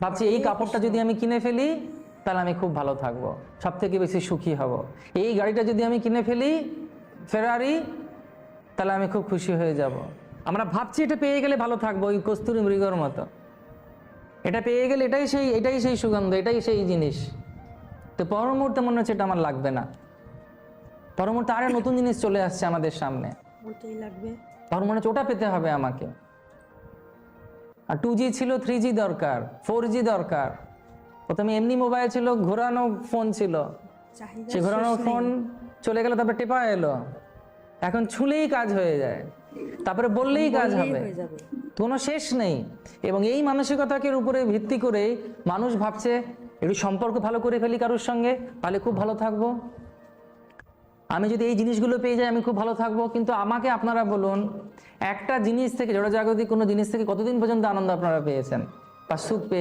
ভাবছি এই কাপড়টা যদি আমি কিনে ফেলি তাহলে আমি খুব ভালো থাকবো, সব থেকে বেশি সুখী হব। এই গাড়িটা যদি আমি কিনে ফেলি, ফেরারি, তাহলে আমি খুব খুশি হয়ে যাব। আমরা ভাবছি এটা পেয়ে গেলে ভালো থাকবো, ওই কস্তুরী মৃগর মতো। এটা পেয়ে গেলে এটাই সেই সুগন্ধ, এটাই সেই জিনিস। তো পর মুহূর্তে মনে হচ্ছে এটা আমার লাগবে না, পর মুহূর্তে আরে নতুন জিনিস চলে আসছে আমাদের সামনে, ওটাই লাগবে। পর মনে হচ্ছে ওটা পেতে হবে আমাকে। আর 2G ছিল, 3G দরকার, 4G দরকার। প্রথমে এমনি মোবাইল ছিল, ঘোরানো ফোন ছিল, চাহিদা সে ঘোরানো শেষ নেই। ফোন চলে গেল, তারপর টেপা এলো, এখন ছুলেই কাজ হয়ে যায়, তারপরে বললেই কাজ বললেই হবে, হয়ে যাবে। কোনো শেষ নেই। এবং এই মানসিকতাকে উপরে ভিত্তি করে মানুষ ভাবছে একটু সম্পর্ক ভালো করে ফেলি কারোর সঙ্গে, তাহলে খুব ভালো থাকবো, আমি যদি এই জিনিসগুলো পেয়ে যাই আমি খুব ভালো থাকবো। কিন্তু আমাকে আপনারা বলুন, একটা জিনিস থেকে, জড়জাগতিক কোনো জিনিস থেকে কতদিন পর্যন্ত আনন্দ আপনারা পেয়েছেন বা সুখ পেয়েছেন?